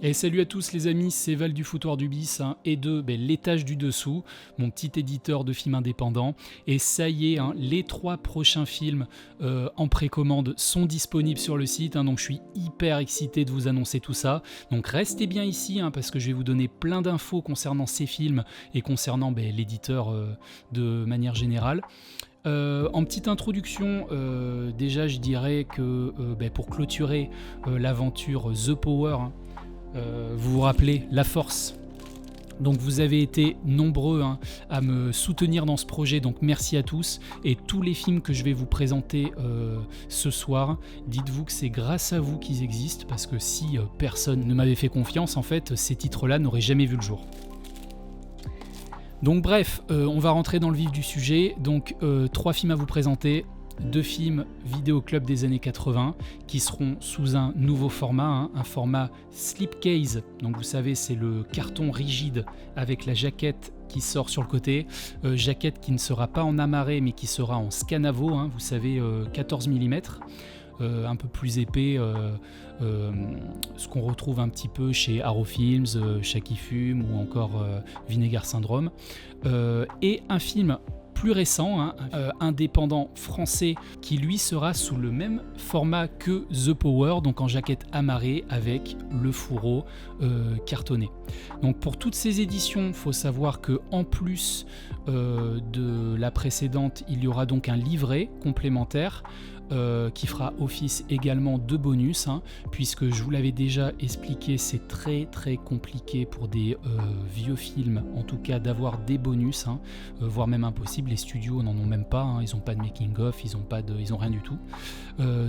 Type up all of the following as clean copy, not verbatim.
Et salut à tous les amis, c'est Val du Foutoir du Bis et de l'étage du dessous, mon petit éditeur de films indépendants. Et ça y est, les 3 prochains films en précommande sont disponibles sur le site, donc je suis hyper excité de vous annoncer tout ça. Donc restez bien ici parce que je vais vous donner plein d'infos concernant ces films et concernant l'éditeur de manière générale. En petite introduction, déjà je dirais que pour clôturer l'aventure The Power, vous vous rappelez, La Force. Donc vous avez été nombreux à me soutenir dans ce projet, donc merci à tous. Et tous les films que je vais vous présenter ce soir, dites-vous que c'est grâce à vous qu'ils existent, parce que si personne ne m'avait fait confiance, en fait, ces titres-là n'auraient jamais vu le jour. Donc bref, on va rentrer dans le vif du sujet. Donc 3 films à vous présenter. 2 films vidéoclub des années 80 qui seront sous un nouveau format, un format slipcase. Donc vous savez, c'est le carton rigide avec la jaquette qui sort sur le côté, jaquette qui ne sera pas en amarré mais qui sera en scanavo, vous savez, 14 mm. Un peu plus épais, ce qu'on retrouve un petit peu chez Arrow Films, Shaki Fume ou encore Vinegar Syndrome. Et un film plus récent, indépendant français, qui lui sera sous le même format que The Power, donc en jaquette amarrée avec le fourreau cartonné. Donc pour toutes ces éditions, il faut savoir que en plus de la précédente, il y aura donc un livret complémentaire qui fera office également de bonus, puisque je vous l'avais déjà expliqué, c'est très très compliqué pour des vieux films, en tout cas d'avoir des bonus, voire même impossible. Les studios n'en ont même pas, ils n'ont pas de making of, ils ont rien du tout.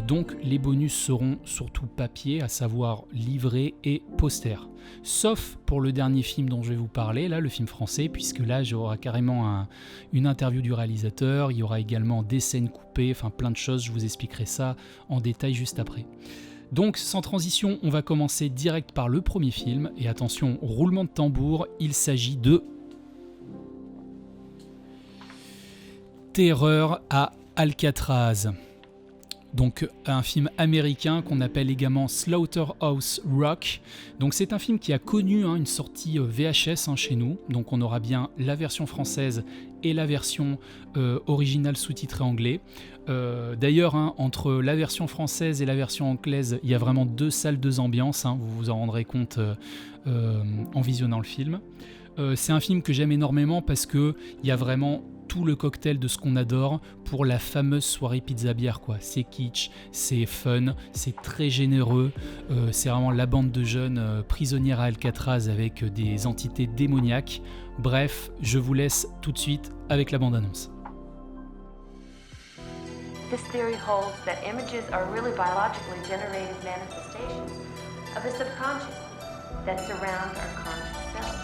Donc les bonus seront surtout papier, à savoir livret et poster. Sauf pour le dernier film dont je vais vous parler, là, le film français, puisque là j'aurai carrément une interview du réalisateur, il y aura également des scènes coupées, enfin plein de choses, je vous expliquerai ça en détail juste après. Donc sans transition, on va commencer direct par le premier film, et attention, roulement de tambour, il s'agit de Terreur à Alcatraz. Donc un film américain qu'on appelle également Slaughterhouse Rock. Donc c'est un film qui a connu une sortie VHS chez nous. Donc on aura bien la version française et la version originale sous-titrée anglais. D'ailleurs, entre la version française et la version anglaise, il y a vraiment 2 salles, 2 ambiances. Vous vous en rendrez compte en visionnant le film. C'est un film que j'aime énormément parce qu'il y a vraiment tout le cocktail de ce qu'on adore pour la fameuse soirée pizza-bière, quoi. C'est kitsch, c'est fun, c'est très généreux, c'est vraiment la bande de jeunes prisonnières à Alcatraz avec des entités démoniaques. Bref, je vous laisse tout de suite avec la bande-annonce. This theory holds that images are really biologically generated manifestations of the subconscious that surround our conscious self.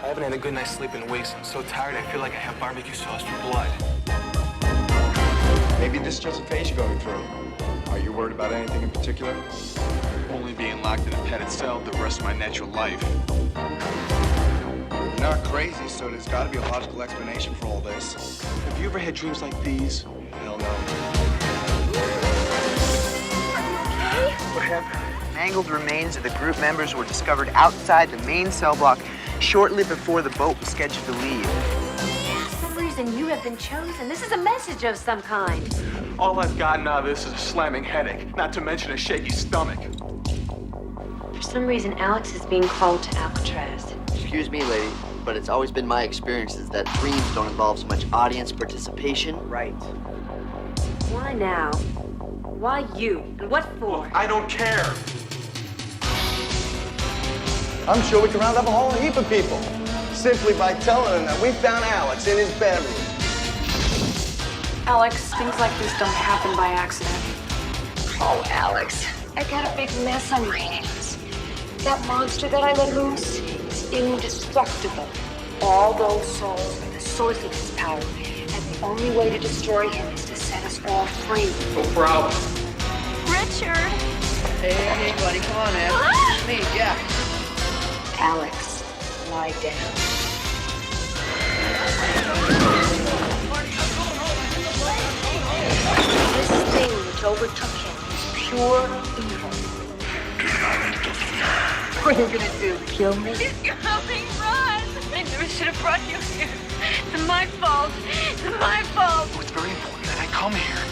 I haven't had a good night's sleep in weeks. I'm so tired, I feel like I have barbecue sauce for blood. Maybe this is just a phase you're going through. Are you worried about anything in particular? Only being locked in a padded cell the rest of my natural life. You're not crazy, so there's got to be a logical explanation for all this. Have you ever had dreams like these? Hell no. What happened? Mangled remains of the group members were discovered outside the main cell block shortly before the boat was scheduled to leave. For some reason, you have been chosen. This is a message of some kind. All I've gotten out of this is a slamming headache, not to mention a shaky stomach. For some reason, Alex is being called to Alcatraz. Excuse me, lady, but it's always been my experiences that dreams don't involve so much audience participation. Right. Why now? Why you? And what for? I don't care. I'm sure we can round up a whole heap of people simply by telling them that we found Alex in his bedroom. Alex, things like this don't happen by accident. Oh, Alex, I got a big mess on my hands. That monster that I let loose is indestructible. All those souls are the source of his power, and the only way to destroy him is to set us all free. No problem. Richard! Hey, buddy, come on, man. It's me, Jack. Alex, lie down. This thing you told overtook him was pure evil. What are you gonna do, kill me? He's coming, run! I never should have brought you here. It's my fault. It's my fault. It's very important that I come here.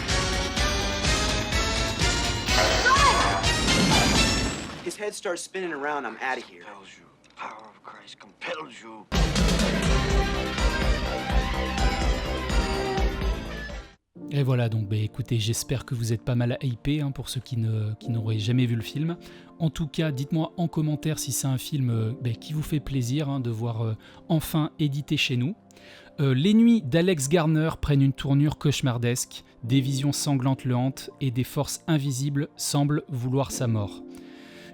His head starts spinning around. I'm out of here. Compels you. The power of Christ compels you. Et voilà, donc écoutez, j'espère que vous êtes pas mal hypés pour ceux qui n'auraient jamais vu le film. En tout cas, dites-moi en commentaire si c'est un film qui vous fait plaisir de voir enfin édité chez nous. Les nuits d'Alex Garner prennent une tournure cauchemardesque, des visions sanglantes le hantent et des forces invisibles semblent vouloir sa mort.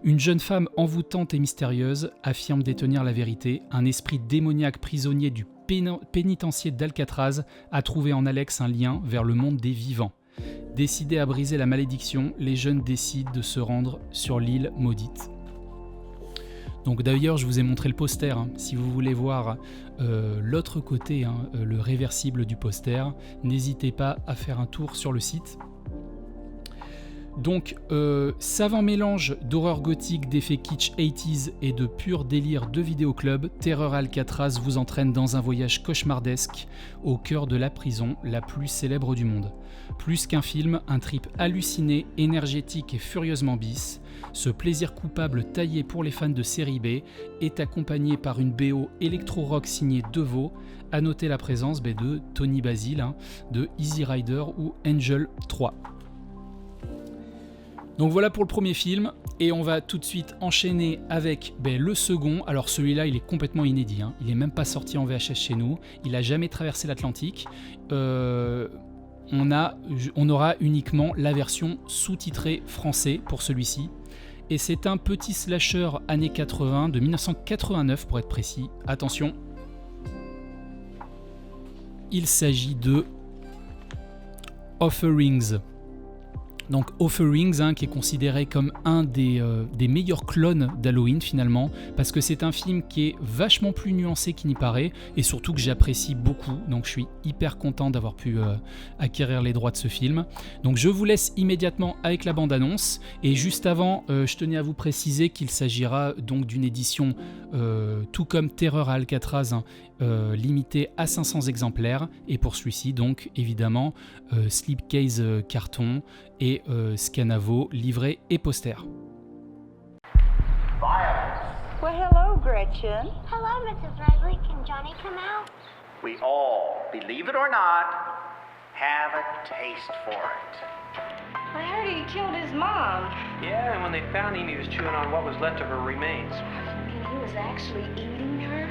Une jeune femme envoûtante et mystérieuse affirme détenir la vérité. Un esprit démoniaque prisonnier du pénitencier d'Alcatraz a trouvé en Alex un lien vers le monde des vivants. Décidés à briser la malédiction, les jeunes décident de se rendre sur l'île maudite. Donc d'ailleurs, je vous ai montré le poster. Si vous voulez voir l'autre côté, le réversible du poster, n'hésitez pas à faire un tour sur le site. Donc, savant mélange d'horreur gothique, d'effets kitsch 80s et de pur délire de vidéoclub, Terreur Alcatraz vous entraîne dans un voyage cauchemardesque au cœur de la prison la plus célèbre du monde. Plus qu'un film, un trip halluciné, énergétique et furieusement bis. Ce plaisir coupable taillé pour les fans de série B est accompagné par une BO électro-rock signée Devo. À noter la présence de Tony Basil, de Easy Rider ou Angel 3. Donc voilà pour le premier film, et on va tout de suite enchaîner avec le second. Alors celui-là, il est complètement inédit, il est même pas sorti en VHS chez nous, il a jamais traversé l'Atlantique. On aura uniquement la version sous-titrée français pour celui-ci. Et c'est un petit slasher années 80, de 1989 pour être précis. Attention, il s'agit de Offerings. Donc Offerings, qui est considéré comme un des meilleurs clones d'Halloween finalement, parce que c'est un film qui est vachement plus nuancé qu'il n'y paraît, et surtout que j'apprécie beaucoup, donc je suis hyper content d'avoir pu acquérir les droits de ce film. Donc je vous laisse immédiatement avec la bande-annonce, et juste avant, je tenais à vous préciser qu'il s'agira donc d'une édition, tout comme Terreur à Alcatraz, limitée à 500 exemplaires, et pour celui-ci donc évidemment slipcase carton et Scanavo, livret et poster. Well, hello, Gretchen. Hello, Mrs. Radley. Can Johnny come out? We all, believe it or not, have a taste for it. I heard he killed his mom. Yeah, and when they found him, he was chewing on what was left of her remains. And he was actually eating her?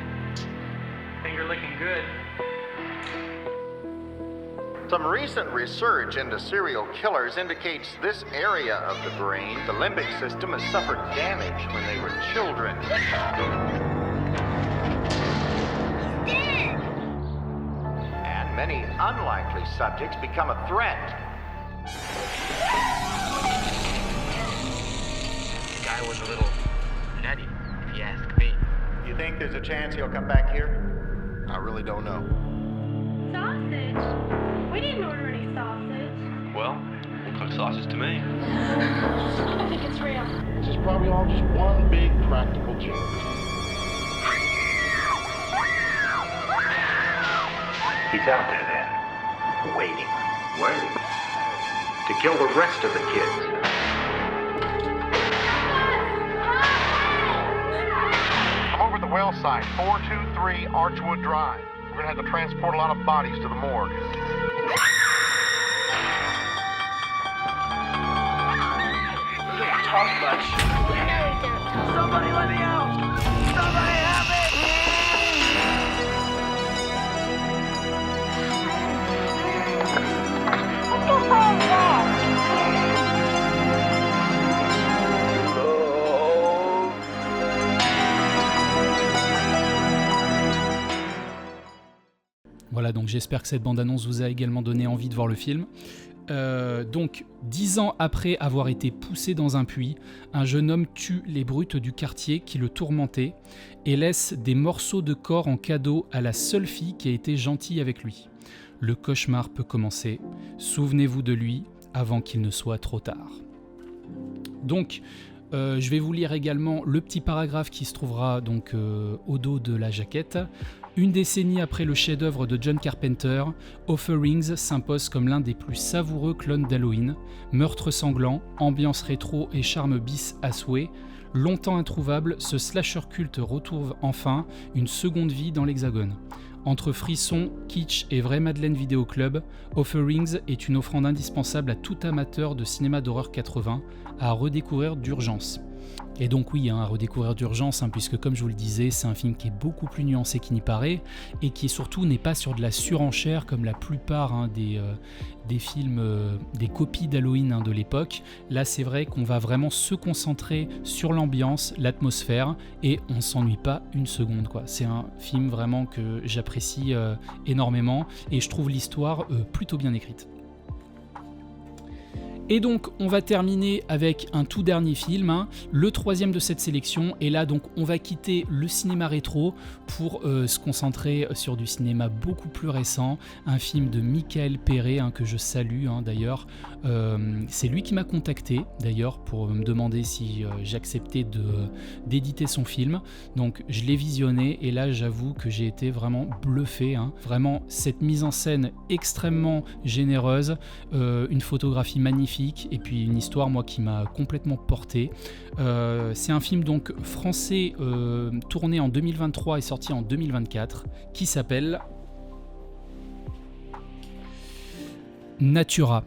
Finger licking good. Some recent research into serial killers indicates this area of the brain, the limbic system, has suffered damage when they were children. And many unlikely subjects become a threat. The guy was a little nutty, if you ask me. You think there's a chance he'll come back here? I really don't know. Sausage? We didn't order any sausage. Well, looks like sausage to me. I don't think it's real. This is probably all just one big practical joke. He's out there then, waiting to kill the rest of the kids. I'm over at the well site, 423 Archwood Drive. We're gonna have to transport a lot of bodies to the morgue. We don't talk much. Somebody let me out! Somebody help me! Voilà, donc j'espère que cette bande-annonce vous a également donné envie de voir le film. Donc, 10 ans après avoir été poussé dans un puits, un jeune homme tue les brutes du quartier qui le tourmentaient et laisse des morceaux de corps en cadeau à la seule fille qui a été gentille avec lui. Le cauchemar peut commencer. Souvenez-vous de lui, avant qu'il ne soit trop tard. Donc, je vais vous lire également le petit paragraphe qui se trouvera donc au dos de la jaquette. Une décennie après le chef-d'œuvre de John Carpenter, Offerings s'impose comme l'un des plus savoureux clones d'Halloween. Meurtre sanglant, ambiance rétro et charme bis à souhait. Longtemps introuvable, ce slasher culte retrouve enfin une seconde vie dans l'Hexagone. Entre frissons, kitsch et vraie Madeleine Vidéo Club, Offerings est une offrande indispensable à tout amateur de cinéma d'horreur 80 à redécouvrir d'urgence. Et donc oui, à redécouvrir d'urgence, puisque comme je vous le disais, c'est un film qui est beaucoup plus nuancé qu'il n'y paraît, et qui surtout n'est pas sur de la surenchère comme la plupart des films, des copies d'Halloween de l'époque. Là c'est vrai qu'on va vraiment se concentrer sur l'ambiance, l'atmosphère, et on s'ennuie pas une seconde, quoi. C'est un film vraiment que j'apprécie énormément, et je trouve l'histoire plutôt bien écrite. Et donc on va terminer avec un tout dernier film, le troisième de cette sélection, et là donc on va quitter le cinéma rétro pour se concentrer sur du cinéma beaucoup plus récent, un film de Michael Perret que je salue d'ailleurs. C'est lui qui m'a contacté d'ailleurs pour me demander si j'acceptais d'éditer son film, donc je l'ai visionné et là j'avoue que j'ai été vraiment bluffé, vraiment cette mise en scène extrêmement généreuse, une photographie magnifique, et puis une histoire moi qui m'a complètement porté. C'est un film donc français tourné en 2023 et sorti en 2024 qui s'appelle Natura.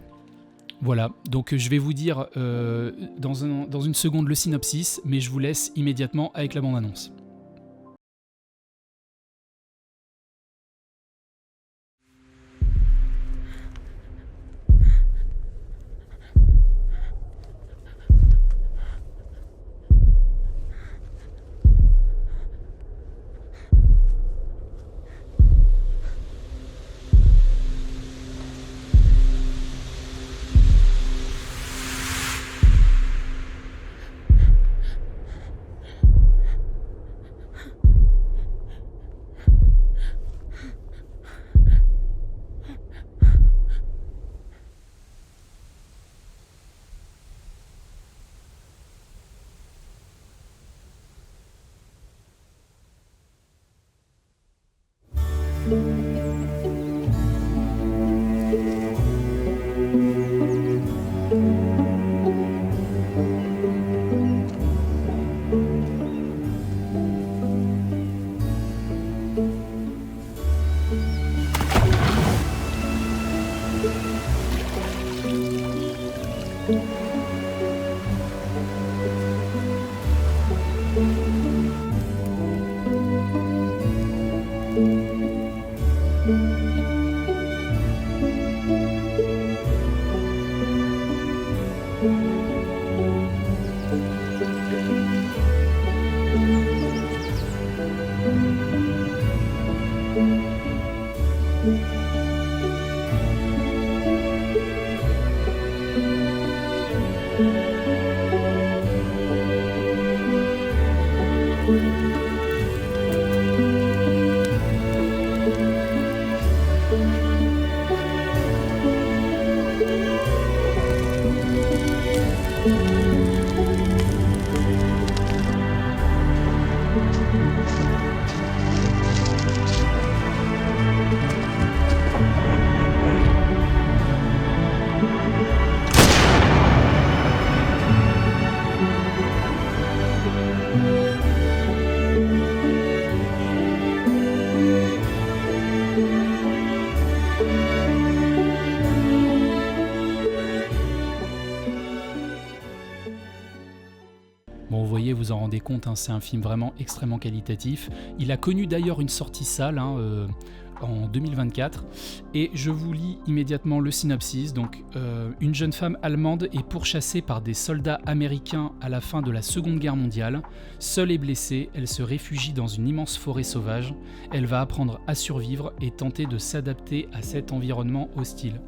Voilà, donc je vais vous dire dans une seconde le synopsis, mais je vous laisse immédiatement avec la bande-annonce. Vous en rendez compte, c'est un film vraiment extrêmement qualitatif. Il a connu d'ailleurs une sortie salle en 2024 et je vous lis immédiatement le synopsis. Donc, une jeune femme allemande est pourchassée par des soldats américains à la fin de la Seconde Guerre mondiale. Seule et blessée, elle se réfugie dans une immense forêt sauvage. Elle va apprendre à survivre et tenter de s'adapter à cet environnement hostile.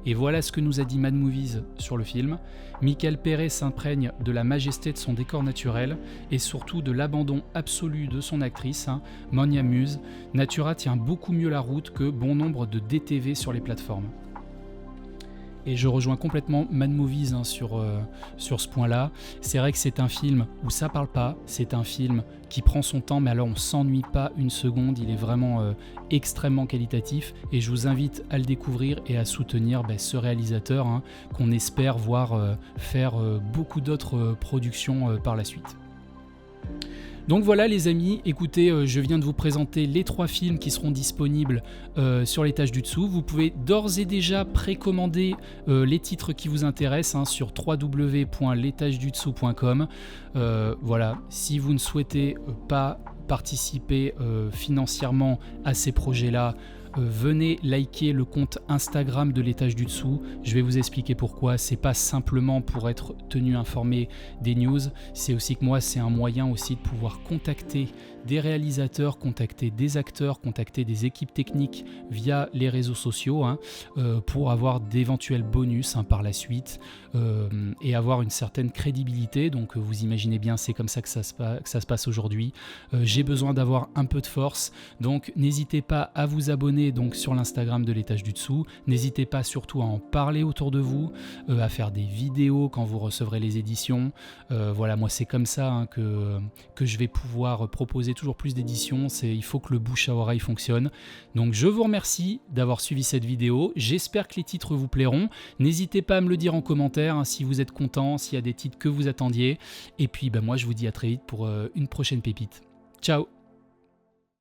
Et voilà ce que nous a dit Mad Movies sur le film. Michael Perret s'imprègne de la majesté de son décor naturel et surtout de l'abandon absolu de son actrice, Monia Muse. Natura tient beaucoup mieux la route que bon nombre de DTV sur les plateformes. Et je rejoins complètement Mad Movies sur ce point-là. C'est vrai que c'est un film où ça parle pas, c'est un film qui prend son temps, mais alors on s'ennuie pas une seconde, il est vraiment extrêmement qualitatif et je vous invite à le découvrir et à soutenir ce réalisateur qu'on espère voir faire beaucoup d'autres productions par la suite. Donc voilà les amis, écoutez, je viens de vous présenter les 3 films qui seront disponibles sur l'étage du dessous. Vous pouvez d'ores et déjà précommander les titres qui vous intéressent sur www.l'étagedudessous.com. Voilà, si vous ne souhaitez pas participer financièrement à ces projets-là, venez liker le compte Instagram de l'étage du dessous. Je vais vous expliquer pourquoi. C'est pas simplement pour être tenu informé des news, c'est aussi que moi c'est un moyen aussi de pouvoir contacter des réalisateurs, contacter des acteurs, contacter des équipes techniques via les réseaux sociaux pour avoir d'éventuels bonus par la suite et avoir une certaine crédibilité. Donc vous imaginez bien, c'est comme ça que ça se passe aujourd'hui. J'ai besoin d'avoir un peu de force, donc n'hésitez pas à vous abonner donc sur l'Instagram de l'étage du dessous. N'hésitez pas surtout à en parler autour de vous, à faire des vidéos quand vous recevrez les éditions. Voilà, moi c'est comme ça que je vais pouvoir proposer toujours plus d'éditions. Il faut que le bouche à oreille fonctionne. Donc je vous remercie d'avoir suivi cette vidéo. J'espère que les titres vous plairont. N'hésitez pas à me le dire en commentaire si vous êtes content, s'il y a des titres que vous attendiez. Et puis moi je vous dis à très vite pour une prochaine pépite. Ciao!